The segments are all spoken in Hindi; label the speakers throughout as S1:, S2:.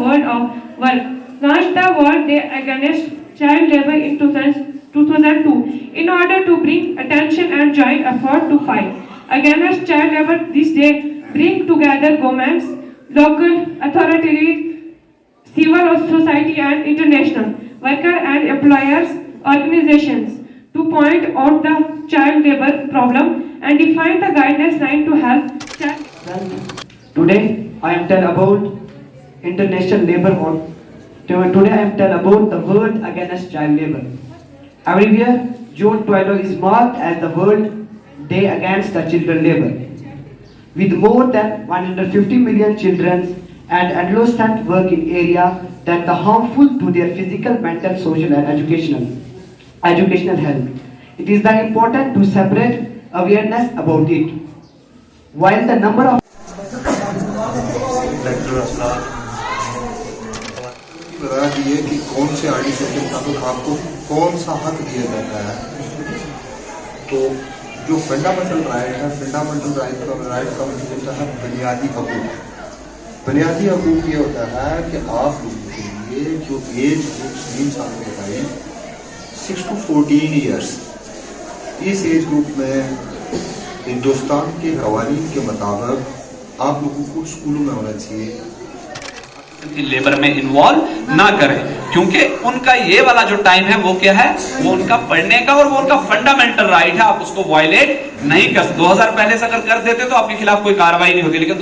S1: world of work, launched the World Day Against Child Labor in 2002 in order to bring attention and joint effort to fight against child labor. This day bring together governments, local authorities, civil society and international worker and employers organizations to point out the child labor problem and define the guidance line to help child.
S2: Today I am tell about International Labour on. Today I am tell about the World Against Child Labour. Every year, June 12 is marked as the World Day Against the Children Labour. With more than 150 million children and adolescents work in areas that are harmful to their physical, mental, social and educational health. It is the important to separate awareness about it. While the number of
S3: बता दिए कि कौन से आर्टिकल के मुताबिक आपको कौन सा हक दिया जाता है। तो जो फंडामेंटल राइट है, फंडामेंटल राइट का मतलब होता है बुनियादी हकूक। बुनियादी हकूक ये होता है कि आप लोगों के लिए जो एज ग्रुप 3 साल के भाई 6 to 14 ईयर्स, इस एज ग्रुप में हिंदुस्तान के कवानीन के मुताबिक आप लोगों को स्कूलों में होना चाहिए
S4: लेबर में इन्वॉल्व ना करें, क्योंकि उनका ये वाला जो टाइम है वो क्या है, वो उनका पढ़ने का और वो उनका फंडामेंटल राइट है। आप उसको वायलेट नहीं कर। 2000 पहले से अगर कर देते तो आपके खिलाफ कोई कार्रवाई नहीं होती, लेकिन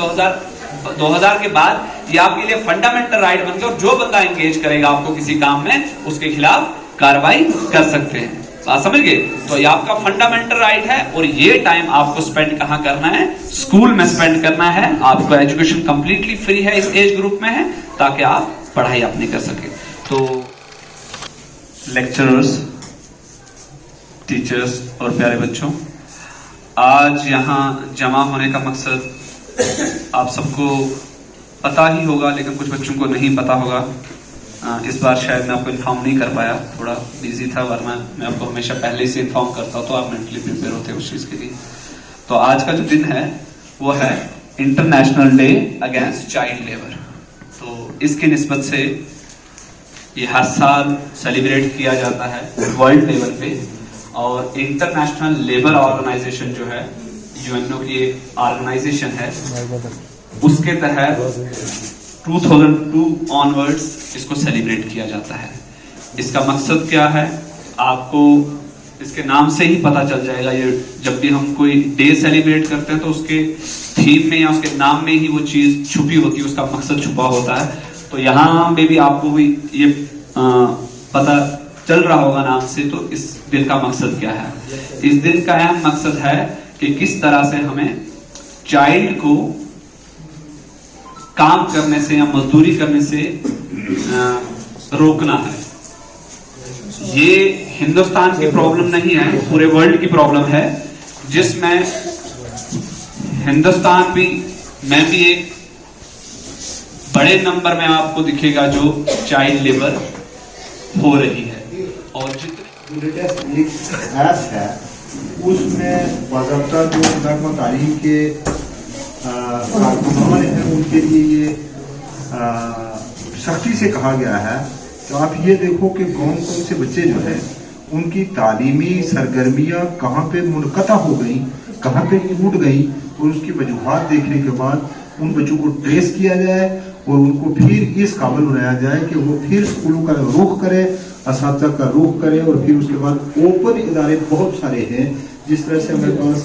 S4: 2000 के बाद ये आपके लिए फंडामेंटल राइट बन गया और जो बंदा एंगेज करेगा आपको किसी काम में उसके खिलाफ कार्रवाई कर सकते हैं। बात समझ गए? तो ये आपका फंडामेंटल राइट है और ये टाइम आपको स्पेंड कहाँ करना है? स्कूल में स्पेंड करना है। आपको एजुकेशन कंप्लीटली फ्री है, इस एज ग्रुप में है, ताकि आप पढ़ाई अपनी कर सके। तो लेक्चरर्स, टीचर्स और प्यारे बच्चों, आज यहाँ जमा होने का मकसद आप सबको पता ही होगा, लेकिन कुछ बच्चों को नहीं पता होगा। इस बार शायद मैं आपको इन्फॉर्म नहीं कर पाया, थोड़ा बिजी था, वरना मैं आपको हमेशा पहले से इन्फॉर्म करता हूँ तो आप मेंटली प्रिपेयर होते उस चीज़ के लिए। तो आज का जो दिन है वो है international day against child labour. तो इसकी निस्बत से ये हर साल सेलिब्रेट किया जाता है वर्ल्ड लेवल पे, और इंटरनेशनल लेबर ऑर्गेनाइजेशन जो है, यूएनओ की एक ऑर्गेनाइजेशन है, उसके तहत 2002 ऑनवर्ड्स इसको सेलिब्रेट किया जाता है। इसका मकसद क्या है आपको इसके नाम से ही पता चल जाएगा। ये जब भी हम कोई डे सेलिब्रेट करते हैं तो उसके थीम में या उसके नाम में ही वो चीज़ छुपी होती है, उसका मकसद छुपा होता है। तो यहाँ में भी आपको भी ये पता चल रहा होगा नाम से। तो इस दिन का मकसद क्या है? इस दिन का अहम मकसद है कि किस तरह से हमें चाइल्ड को काम करने से या मजदूरी करने से रोकना है। ये हिंदुस्तान की प्रॉब्लम नहीं है, पूरे वर्ल्ड की प्रॉब्लम है, जिसमें हिंदुस्तान भी में भी एक बड़े नंबर में आपको दिखेगा जो चाइल्ड लेबर हो रही है। और जितने
S3: ऐप है उसमें बाज़ाब्ता जो नगमा तालीम के कारकुनान हैं उनके लिए ये सख्ती से कहा गया है कि आप ये देखो कि कौन कौन से बच्चे जो है उनकी तालीमी सरगर्मियाँ कहाँ पे मुनक़ता हो गई, कहाँ पे टूट गई, और उसकी वजूहात देखने के बाद उन बच्चों को ट्रेस किया जाए और उनको फिर इस काबिल बनाया जाए कि वो फिर स्कूलों का रुख करे, असातिज़ा का रुख करे, और फिर उसके बाद ओपन इदारे बहुत सारे हैं। जिस तरह से हमारे पास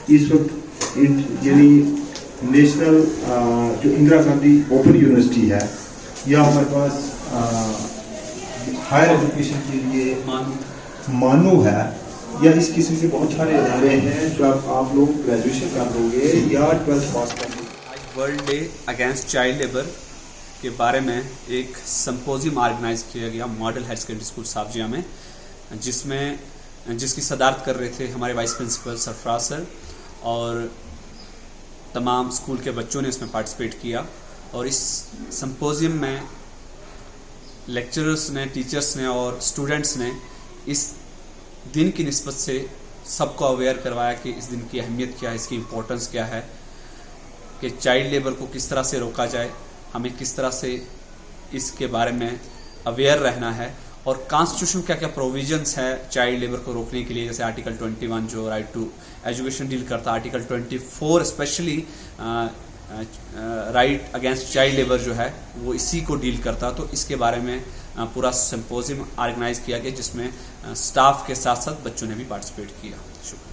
S3: इस वक्त यानी नेशनल जो इंदिरा गांधी ओपन यूनिवर्सिटी है, या हमारे पास हायर एजुकेशन के लिए मानो है, या इस किस्म के बहुत सारे इदारे हैं जो आप लोग ग्रेजुएशन कर लोगे या 12th पास कर लोगे।
S4: World day against child labour के बारे में एक सिंपोजियम ऑर्गेनाइज किया गया मॉडल हायर सेकेंडरी स्कूल साबजिया में, जिसकी सदारत कर रहे थे हमारे वाइस प्रिंसिपल सरफराज सर, और तमाम स्कूल के बच्चों ने इसमें पार्टिसिपेट किया। और इस सिंपोजियम में लेक्चरर्स ने, टीचर्स ने और स्टूडेंट्स ने इस दिन की निस्बत से सबको अवेयर करवाया कि इस दिन की अहमियत क्या है, इसकी इम्पोर्टेंस क्या है, कि चाइल्ड लेबर को किस तरह से रोका जाए, हमें किस तरह से
S5: इसके बारे में अवेयर रहना है और कॉन्स्टिट्यूशन क्या क्या प्रोविजंस है चाइल्ड लेबर को रोकने के लिए, जैसे आर्टिकल 21 जो राइट टू एजुकेशन डील करता है, article 24 specially right against child labour जो है वो इसी को डील करता। तो इसके बारे में पूरा सिंपोजियम ऑर्गेनाइज किया गया जिसमें स्टाफ के साथ साथ बच्चों ने भी पार्टिसिपेट किया। शुक्रिया।